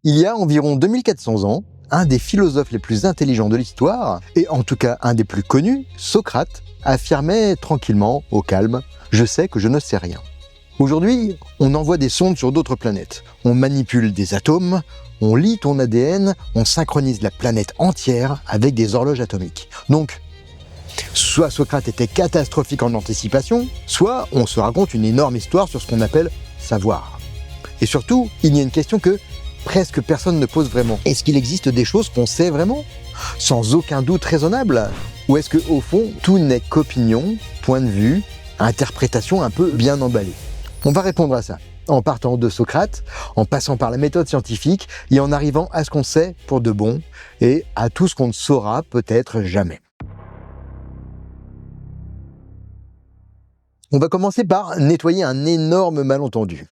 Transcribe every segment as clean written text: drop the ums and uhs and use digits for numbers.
Il y a environ 2400 ans, un des philosophes les plus intelligents de l'histoire, et en tout cas un des plus connus, Socrate, affirmait tranquillement, au calme, « Je sais que je ne sais rien ». Aujourd'hui, on envoie des sondes sur d'autres planètes, on manipule des atomes, on lit ton ADN, on synchronise la planète entière avec des horloges atomiques. Donc, soit Socrate était catastrophique en anticipation, soit on se raconte une énorme histoire sur ce qu'on appelle savoir. Et surtout, il y a une question que presque personne ne pose vraiment. Est-ce qu'il existe des choses qu'on sait vraiment, sans aucun doute raisonnable? Ou est-ce qu'au fond, tout n'est qu'opinion, point de vue, interprétation un peu bien emballée? On va répondre à ça, en partant de Socrate, en passant par la méthode scientifique et en arrivant à ce qu'on sait pour de bon et à tout ce qu'on ne saura peut-être jamais. On va commencer par nettoyer un énorme malentendu.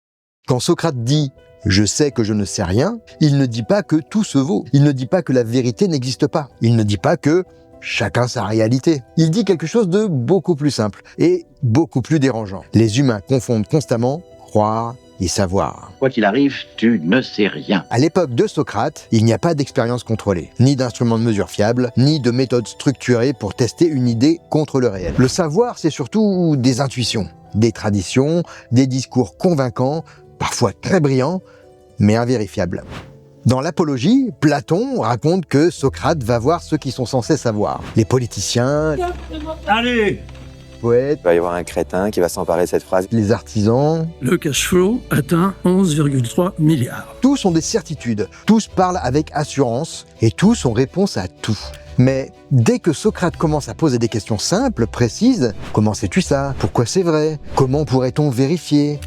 Quand Socrate dit « je sais que je ne sais rien », il ne dit pas que tout se vaut. Il ne dit pas que la vérité n'existe pas. Il ne dit pas que chacun sa réalité. Il dit quelque chose de beaucoup plus simple et beaucoup plus dérangeant. Les humains confondent constamment croire et savoir. Quoi qu'il arrive, tu ne sais rien. À l'époque de Socrate, il n'y a pas d'expérience contrôlée, ni d'instruments de mesure fiables, ni de méthodes structurées pour tester une idée contre le réel. Le savoir, c'est surtout des intuitions, des traditions, des discours convaincants, parfois très brillants, mais invérifiables. Dans l'Apologie, Platon raconte que Socrate va voir ceux qui sont censés savoir. Les politiciens, Allez, poètes, Il va y avoir un crétin qui va s'emparer de cette phrase. les artisans, le cash flow atteint 11,3 milliards. tous ont des certitudes, tous parlent avec assurance et tous ont réponse à tout. Mais dès que Socrate commence à poser des questions simples, précises, comment sais-tu ça? Pourquoi c'est vrai? Comment pourrait-on vérifier?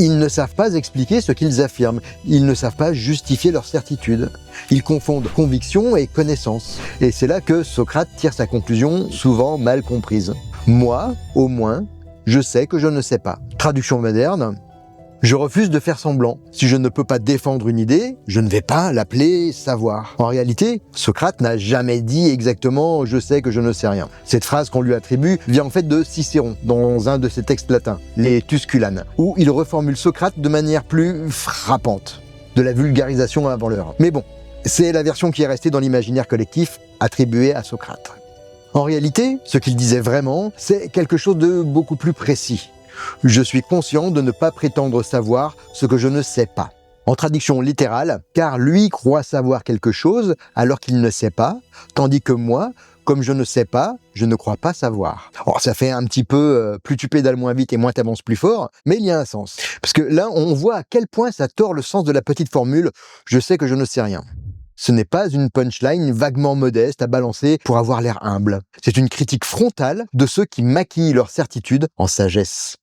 Ils ne savent pas expliquer ce qu'ils affirment, ils ne savent pas justifier leur certitude. Ils confondent conviction et connaissance. Et c'est là que Socrate tire sa conclusion, souvent mal comprise. Moi, au moins, je sais que je ne sais pas. Traduction moderne, je refuse de faire semblant. Si je ne peux pas défendre une idée, je ne vais pas l'appeler savoir. En réalité, Socrate n'a jamais dit exactement « je sais que je ne sais rien ». Cette phrase qu'on lui attribue vient en fait de Cicéron, dans un de ses textes latins, les Tusculanes, où il reformule Socrate de manière plus frappante, de la vulgarisation avant l'heure. Mais bon, c'est la version qui est restée dans l'imaginaire collectif attribuée à Socrate. En réalité, ce qu'il disait vraiment, c'est quelque chose de beaucoup plus précis. Je suis conscient de ne pas prétendre savoir ce que je ne sais pas. En traduction littérale, car lui croit savoir quelque chose alors qu'il ne sait pas, tandis que moi, comme je ne sais pas, je ne crois pas savoir. Alors ça fait un petit peu plus tu pédales moins vite et moins t'avances plus fort, mais il y a un sens. Parce que là, on voit à quel point ça tord le sens de la petite formule « je sais que je ne sais rien ». Ce n'est pas une punchline vaguement modeste à balancer pour avoir l'air humble. C'est une critique frontale de ceux qui maquillent leur certitude en sagesse.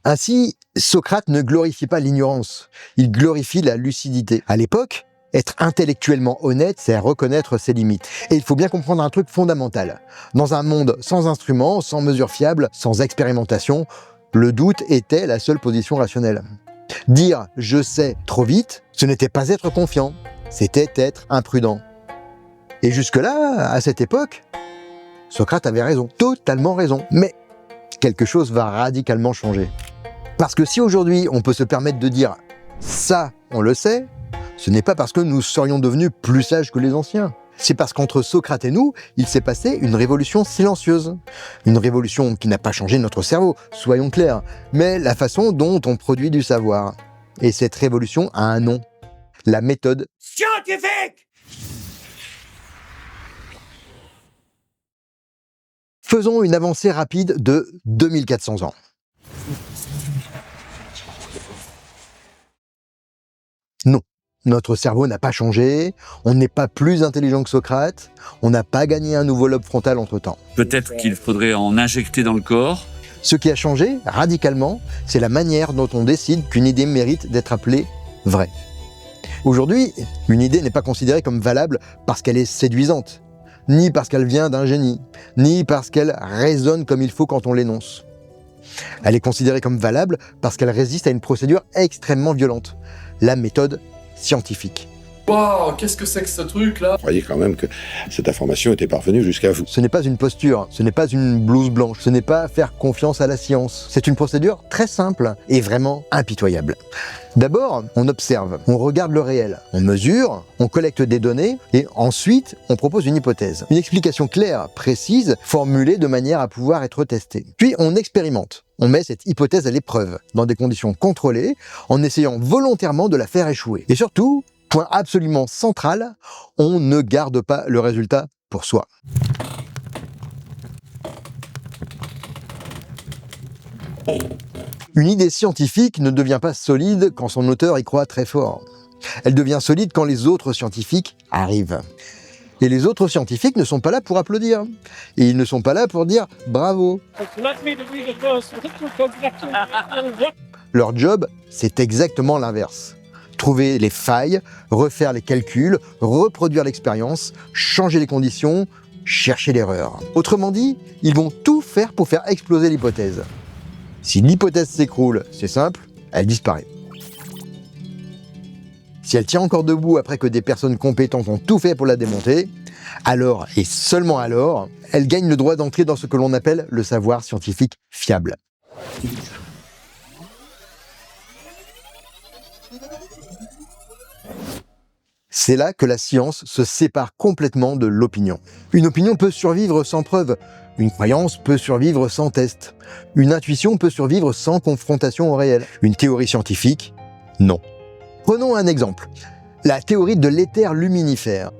Ainsi, Socrate ne glorifie pas l'ignorance, il glorifie la lucidité. À l'époque, être intellectuellement honnête, c'est reconnaître ses limites. Et il faut bien comprendre un truc fondamental. Dans un monde sans instruments, sans mesures fiables, sans expérimentation, le doute était la seule position rationnelle. Dire « je sais » trop vite, ce n'était pas être confiant, c'était être imprudent. Et jusque-là, à cette époque, Socrate avait raison, totalement raison. Mais quelque chose va radicalement changer. Parce que si aujourd'hui on peut se permettre de dire « ça, on le sait », ce n'est pas parce que nous serions devenus plus sages que les anciens. C'est parce qu'entre Socrate et nous, il s'est passé une révolution silencieuse. Une révolution qui n'a pas changé notre cerveau, soyons clairs, mais la façon dont on produit du savoir. Et cette révolution a un nom, la méthode Scientifique! Faisons une avancée rapide de 2400 ans. Non, notre cerveau n'a pas changé, on n'est pas plus intelligent que Socrate, on n'a pas gagné un nouveau lobe frontal entre-temps. Peut-être qu'il faudrait en injecter dans le corps. Ce qui a changé, radicalement, c'est la manière dont on décide qu'une idée mérite d'être appelée vraie. Aujourd'hui, une idée n'est pas considérée comme valable parce qu'elle est séduisante, ni parce qu'elle vient d'un génie, ni parce qu'elle résonne comme il faut quand on l'énonce. Elle est considérée comme valable parce qu'elle résiste à une procédure extrêmement violente, la méthode scientifique. Waouh, qu'est-ce que c'est que ce truc-là? Croyez quand même que cette information était parvenue jusqu'à vous. Ce n'est pas une posture, ce n'est pas une blouse blanche, ce n'est pas faire confiance à la science. C'est une procédure très simple et vraiment impitoyable. D'abord, on observe, on regarde le réel, on mesure, on collecte des données et ensuite, on propose une hypothèse. Une explication claire, précise, formulée de manière à pouvoir être testée. Puis, on expérimente. On met cette hypothèse à l'épreuve, dans des conditions contrôlées, en essayant volontairement de la faire échouer. Et surtout, point absolument central, on ne garde pas le résultat pour soi. Une idée scientifique ne devient pas solide quand son auteur y croit très fort. Elle devient solide quand les autres scientifiques arrivent. Et les autres scientifiques ne sont pas là pour applaudir. Et ils ne sont pas là pour dire « bravo ». Leur job, c'est exactement l'inverse. Trouver les failles, refaire les calculs, reproduire l'expérience, changer les conditions, chercher l'erreur. Autrement dit, ils vont tout faire pour faire exploser l'hypothèse. Si l'hypothèse s'écroule, c'est simple, elle disparaît. Si elle tient encore debout après que des personnes compétentes ont tout fait pour la démonter, alors, et seulement alors, elle gagne le droit d'entrer dans ce que l'on appelle le savoir scientifique fiable. C'est là que la science se sépare complètement de l'opinion. Une opinion peut survivre sans preuve, une croyance peut survivre sans test, une intuition peut survivre sans confrontation au réel, une théorie scientifique, non. Prenons un exemple, la théorie de l'éther luminifère.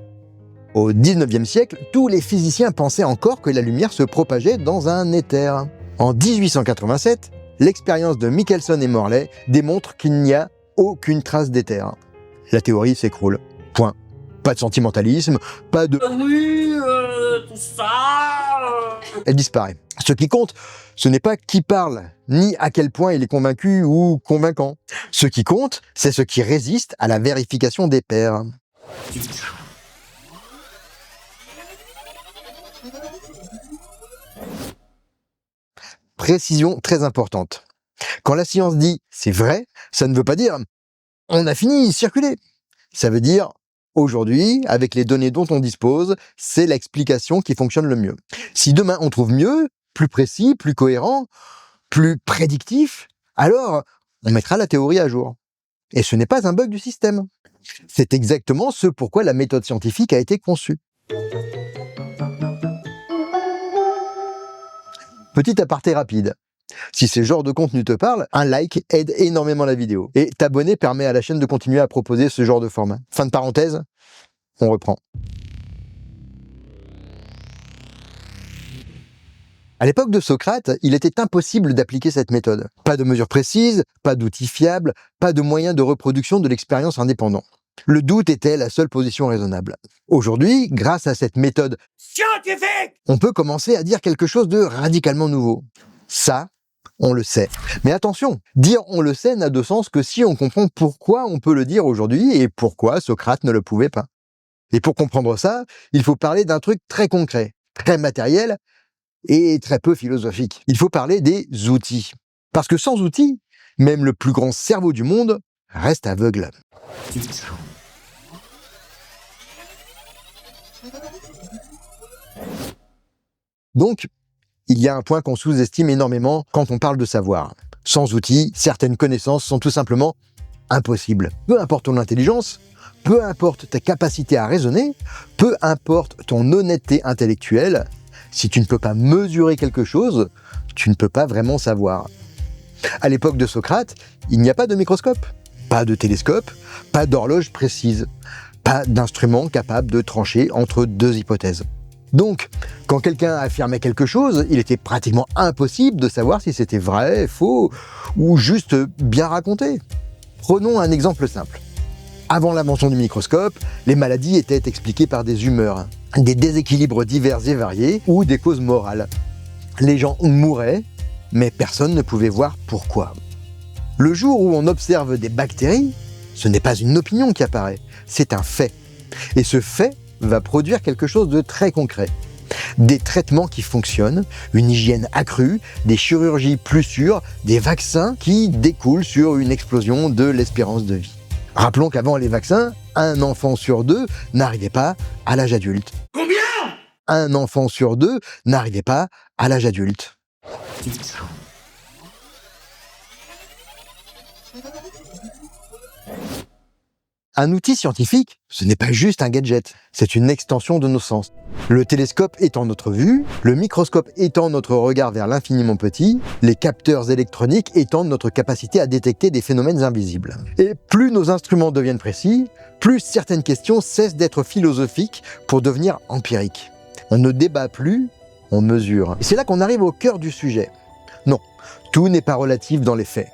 Au XIXe siècle, tous les physiciens pensaient encore que la lumière se propageait dans un éther. En 1887, l'expérience de Michelson et Morley démontre qu'il n'y a aucune trace d'éther. La théorie s'écroule. Point. Pas de sentimentalisme, pas de... Oui, tout ça. Elle disparaît. Ce qui compte, ce n'est pas qui parle, ni à quel point il est convaincu ou convaincant. Ce qui compte, c'est ce qui résiste à la vérification des pairs. Précision très importante. Quand la science dit « c'est vrai », ça ne veut pas dire « on a fini, circuler ». Ça veut dire « aujourd'hui, avec les données dont on dispose, c'est l'explication qui fonctionne le mieux ». Si demain on trouve mieux, plus précis, plus cohérent, plus prédictif, alors on mettra la théorie à jour. Et ce n'est pas un bug du système. C'est exactement ce pourquoi la méthode scientifique a été conçue. Petit aparté rapide. Si ce genre de contenu te parle, un like aide énormément la vidéo. Et t'abonner permet à la chaîne de continuer à proposer ce genre de format. Fin de parenthèse, on reprend. À l'époque de Socrate, il était impossible d'appliquer cette méthode. Pas de mesures précises, pas d'outils fiables, pas de moyens de reproduction de l'expérience indépendant. Le doute était la seule position raisonnable. Aujourd'hui, grâce à cette méthode scientifique, on peut commencer à dire quelque chose de radicalement nouveau. Ça, on le sait. Mais attention, dire on le sait n'a de sens que si on comprend pourquoi on peut le dire aujourd'hui et pourquoi Socrate ne le pouvait pas. Et pour comprendre ça, il faut parler d'un truc très concret, très matériel et très peu philosophique. Il faut parler des outils. Parce que sans outils, même le plus grand cerveau du monde reste aveugle. Donc, il y a un point qu'on sous-estime énormément quand on parle de savoir. Sans outils, certaines connaissances sont tout simplement impossibles. Peu importe ton intelligence, peu importe ta capacité à raisonner, peu importe ton honnêteté intellectuelle, si tu ne peux pas mesurer quelque chose, tu ne peux pas vraiment savoir. À l'époque de Socrate, il n'y a pas de microscope, pas de télescope, pas d'horloge précise, pas d'instrument capable de trancher entre deux hypothèses. Donc, quand quelqu'un affirmait quelque chose, il était pratiquement impossible de savoir si c'était vrai, faux ou juste bien raconté. Prenons un exemple simple. Avant l'invention du microscope, les maladies étaient expliquées par des humeurs, des déséquilibres divers et variés ou des causes morales. Les gens mouraient, mais personne ne pouvait voir pourquoi. Le jour où on observe des bactéries, ce n'est pas une opinion qui apparaît, c'est un fait. Et ce fait va produire quelque chose de très concret. Des traitements qui fonctionnent, une hygiène accrue, des chirurgies plus sûres, des vaccins qui découlent sur une explosion de l'espérance de vie. Rappelons qu'avant les vaccins, un enfant sur 2 n'arrivait pas à l'âge adulte. Combien? Un enfant sur 2 n'arrivait pas à l'âge adulte. Un outil scientifique, ce n'est pas juste un gadget, c'est une extension de nos sens. Le télescope étant notre vue, le microscope étant notre regard vers l'infiniment petit, les capteurs électroniques étant notre capacité à détecter des phénomènes invisibles. Et plus nos instruments deviennent précis, plus certaines questions cessent d'être philosophiques pour devenir empiriques. On ne débat plus, on mesure. Et c'est là qu'on arrive au cœur du sujet. Non, tout n'est pas relatif dans les faits.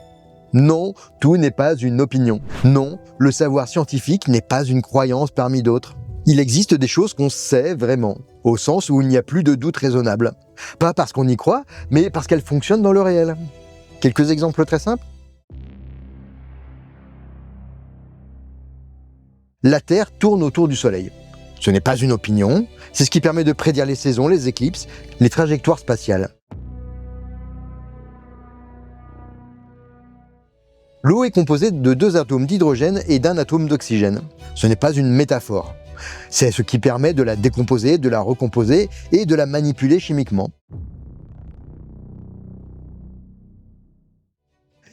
Non, tout n'est pas une opinion. Non, le savoir scientifique n'est pas une croyance parmi d'autres. Il existe des choses qu'on sait vraiment, au sens où il n'y a plus de doute raisonnable. Pas parce qu'on y croit, mais parce qu'elles fonctionnent dans le réel. Quelques exemples très simples. La Terre tourne autour du Soleil. Ce n'est pas une opinion, c'est ce qui permet de prédire les saisons, les éclipses, les trajectoires spatiales. L'eau est composée de 2 atomes d'hydrogène et d'1 atome d'oxygène. Ce n'est pas une métaphore. C'est ce qui permet de la décomposer, de la recomposer et de la manipuler chimiquement.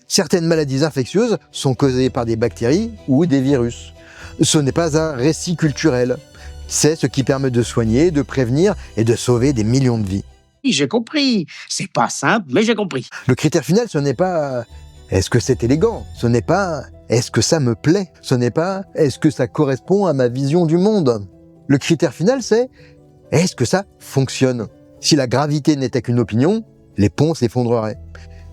Certaines maladies infectieuses sont causées par des bactéries ou des virus. Ce n'est pas un récit culturel. C'est ce qui permet de soigner, de prévenir et de sauver des millions de vies. J'ai compris. C'est pas simple, mais j'ai compris. Le critère final, ce n'est pas est-ce que c'est élégant? Ce n'est pas est-ce que ça me plaît? Ce n'est pas est-ce que ça correspond à ma vision du monde? Le critère final, c'est est-ce que ça fonctionne? Si la gravité n'était qu'une opinion, les ponts s'effondreraient.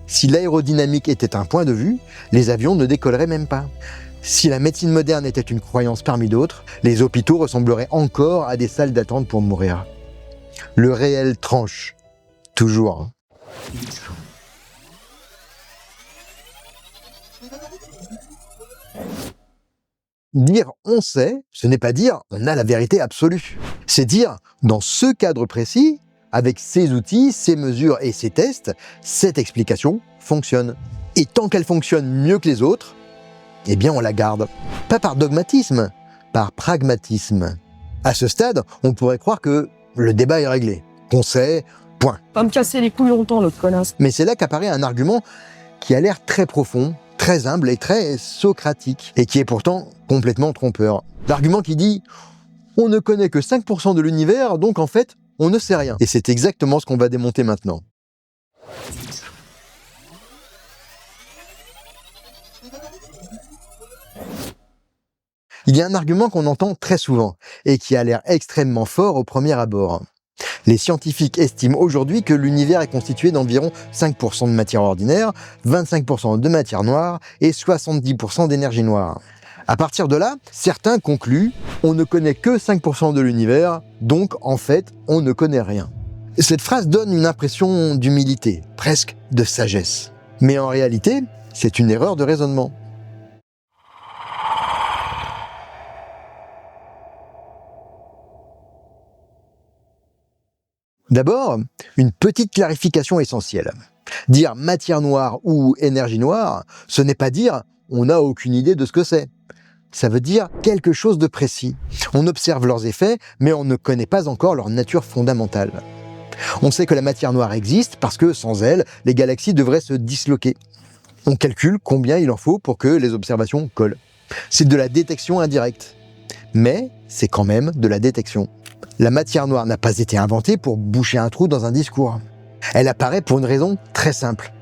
Si l'aérodynamique était un point de vue, les avions ne décolleraient même pas. Si la médecine moderne était une croyance parmi d'autres, les hôpitaux ressembleraient encore à des salles d'attente pour mourir. Le réel tranche. Toujours. Dire « on sait », ce n'est pas dire « on a la vérité absolue ». C'est dire « dans ce cadre précis, avec ces outils, ces mesures et ces tests, cette explication fonctionne. Et tant qu'elle fonctionne mieux que les autres, eh bien on la garde. Pas par dogmatisme, par pragmatisme. À ce stade, on pourrait croire que le débat est réglé, qu'on sait, point. Pas me casser les couilles longtemps, l'autre connasse. Mais c'est là qu'apparaît un argument qui a l'air très profond, très humble et très socratique, et qui est pourtant complètement trompeur. L'argument qui dit « on ne connaît que 5% de l'univers, donc en fait, on ne sait rien ». Et c'est exactement ce qu'on va démonter maintenant. Il y a un argument qu'on entend très souvent, et qui a l'air extrêmement fort au premier abord. Les scientifiques estiment aujourd'hui que l'univers est constitué d'environ 5% de matière ordinaire, 25% de matière noire et 70% d'énergie noire. À partir de là, certains concluent « on ne connaît que 5% de l'univers, donc en fait, on ne connaît rien ». Cette phrase donne une impression d'humilité, presque de sagesse. Mais en réalité, c'est une erreur de raisonnement. D'abord, une petite clarification essentielle. Dire matière noire ou énergie noire, ce n'est pas dire on n'a aucune idée de ce que c'est. Ça veut dire quelque chose de précis. On observe leurs effets, mais on ne connaît pas encore leur nature fondamentale. On sait que la matière noire existe parce que sans elle, les galaxies devraient se disloquer. On calcule combien il en faut pour que les observations collent. C'est de la détection indirecte. Mais c'est quand même de la détection. La matière noire n'a pas été inventée pour boucher un trou dans un discours. Elle apparaît pour une raison très simple.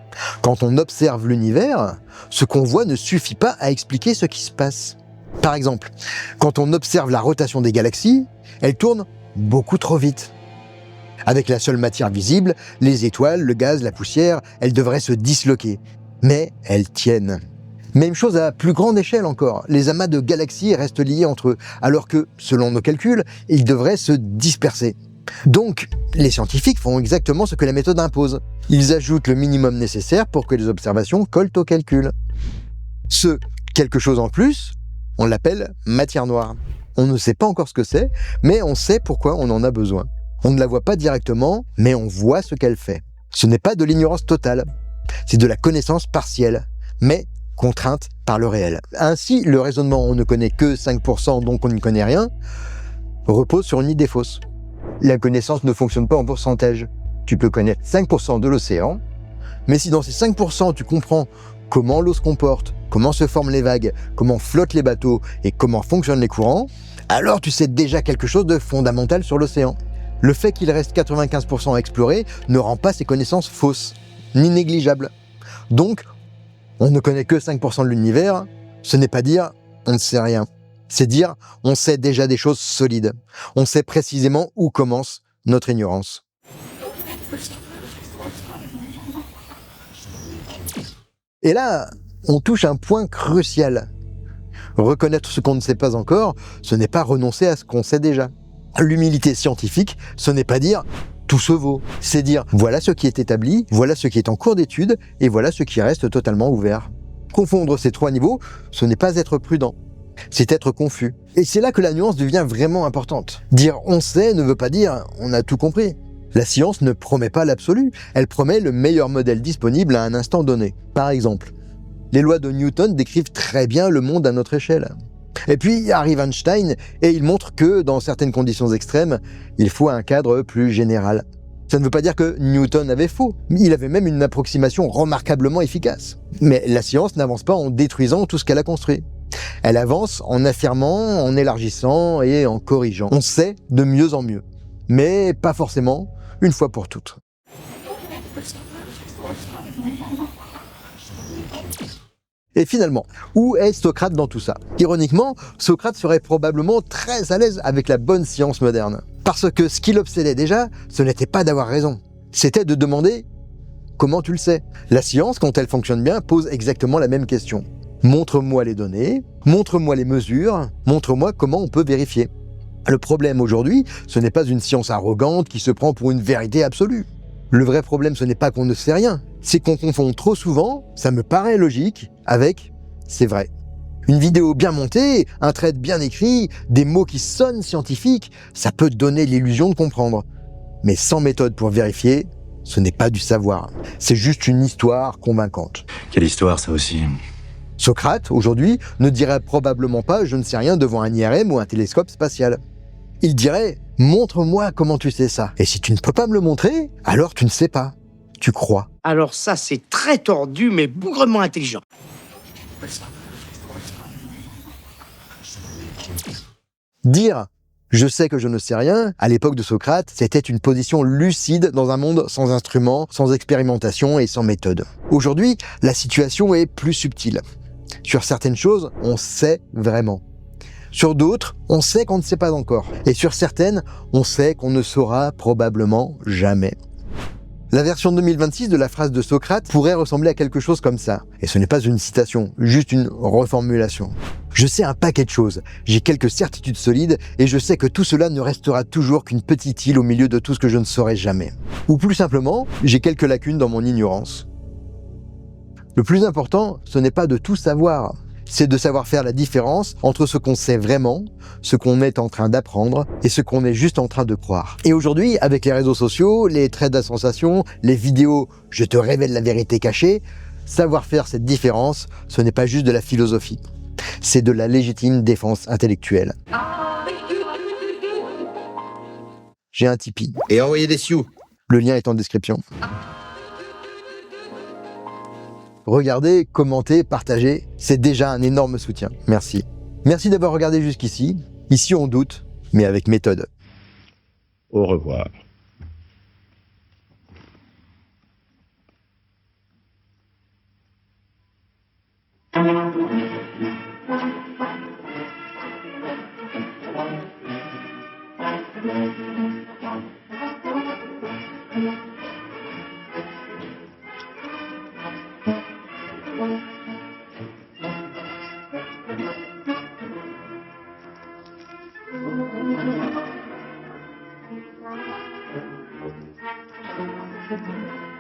Quand on observe l'univers, ce qu'on voit ne suffit pas à expliquer ce qui se passe. Par exemple, quand on observe la rotation des galaxies, elles tournent beaucoup trop vite. Avec la seule matière visible, les étoiles, le gaz, la poussière, elles devraient se disloquer. Mais elles tiennent. Même chose à plus grande échelle encore. Les amas de galaxies restent liés entre eux, alors que, selon nos calculs, ils devraient se disperser. Donc, les scientifiques font exactement ce que la méthode impose. Ils ajoutent le minimum nécessaire pour que les observations collent au calcul. Ce quelque chose en plus, on l'appelle matière noire. On ne sait pas encore ce que c'est, mais on sait pourquoi on en a besoin. On ne la voit pas directement, mais on voit ce qu'elle fait. Ce n'est pas de l'ignorance totale, c'est de la connaissance partielle, mais contrainte par le réel. Ainsi, le raisonnement « on ne connaît que 5%, donc on ne connaît rien » repose sur une idée fausse. La connaissance ne fonctionne pas en pourcentage. Tu peux connaître 5% de l'océan, mais si dans ces 5% tu comprends comment l'eau se comporte, comment se forment les vagues, comment flottent les bateaux et comment fonctionnent les courants, alors tu sais déjà quelque chose de fondamental sur l'océan. Le fait qu'il reste 95% à explorer ne rend pas ces connaissances fausses, ni négligeables. Donc, on ne connaît que 5% de l'univers, ce n'est pas dire on ne sait rien. C'est dire on sait déjà des choses solides. On sait précisément où commence notre ignorance. Et là, on touche un point crucial. Reconnaître ce qu'on ne sait pas encore, ce n'est pas renoncer à ce qu'on sait déjà. L'humilité scientifique, ce n'est pas dire tout se vaut. C'est dire voilà ce qui est établi, voilà ce qui est en cours d'étude et voilà ce qui reste totalement ouvert. Confondre ces trois niveaux, ce n'est pas être prudent, c'est être confus. Et c'est là que la nuance devient vraiment importante. Dire on sait ne veut pas dire on a tout compris. La science ne promet pas l'absolu, elle promet le meilleur modèle disponible à un instant donné. Par exemple, les lois de Newton décrivent très bien le monde à notre échelle. Et puis arrive Einstein et il montre que dans certaines conditions extrêmes, il faut un cadre plus général. Ça ne veut pas dire que Newton avait faux, mais il avait même une approximation remarquablement efficace. Mais la science n'avance pas en détruisant tout ce qu'elle a construit. Elle avance en affirmant, en élargissant et en corrigeant. On sait de mieux en mieux, mais pas forcément une fois pour toutes. Et finalement, où est Socrate dans tout ça? Ironiquement, Socrate serait probablement très à l'aise avec la bonne science moderne. Parce que ce qui l'obsédait déjà, ce n'était pas d'avoir raison. C'était de demander « comment tu le sais ?» La science, quand elle fonctionne bien, pose exactement la même question. Montre-moi les données, montre-moi les mesures, montre-moi comment on peut vérifier. Le problème aujourd'hui, ce n'est pas une science arrogante qui se prend pour une vérité absolue. Le vrai problème, ce n'est pas qu'on ne sait rien, c'est qu'on confond trop souvent, ça me paraît logique, avec « c'est vrai ». Une vidéo bien montée, un trait bien écrit, des mots qui sonnent scientifiques, ça peut donner l'illusion de comprendre. Mais sans méthode pour vérifier, ce n'est pas du savoir. C'est juste une histoire convaincante. Quelle histoire, ça aussi. Socrate, aujourd'hui, ne dirait probablement pas « je ne sais rien » devant un IRM ou un télescope spatial. Il dirait « montre-moi comment tu sais ça ». Et si tu ne peux pas me le montrer, alors tu ne sais pas. Tu crois. Alors ça, c'est très tordu, mais bougrement intelligent. Dire « je sais que je ne sais rien » à l'époque de Socrate, c'était une position lucide dans un monde sans instruments, sans expérimentation et sans méthode. Aujourd'hui, la situation est plus subtile. Sur certaines choses, on sait vraiment. Sur d'autres, on sait qu'on ne sait pas encore. Et sur certaines, on sait qu'on ne saura probablement jamais. La version 2026 de la phrase de Socrate pourrait ressembler à quelque chose comme ça. Et ce n'est pas une citation, juste une reformulation. Je sais un paquet de choses, j'ai quelques certitudes solides et je sais que tout cela ne restera toujours qu'une petite île au milieu de tout ce que je ne saurai jamais. Ou plus simplement, j'ai quelques lacunes dans mon ignorance. Le plus important, ce n'est pas de tout savoir, c'est de savoir faire la différence entre ce qu'on sait vraiment, ce qu'on est en train d'apprendre et ce qu'on est juste en train de croire. Et aujourd'hui, avec les réseaux sociaux, les traits à sensation, les vidéos « je te révèle la vérité cachée », savoir faire cette différence, ce n'est pas juste de la philosophie. C'est de la légitime défense intellectuelle. J'ai un Tipeee. Et envoyer des sioux. Le lien est en description. Regardez, commentez, partagez, c'est déjà un énorme soutien. Merci. Merci d'avoir regardé jusqu'ici. Ici on doute, mais avec méthode. Au revoir. Thank you.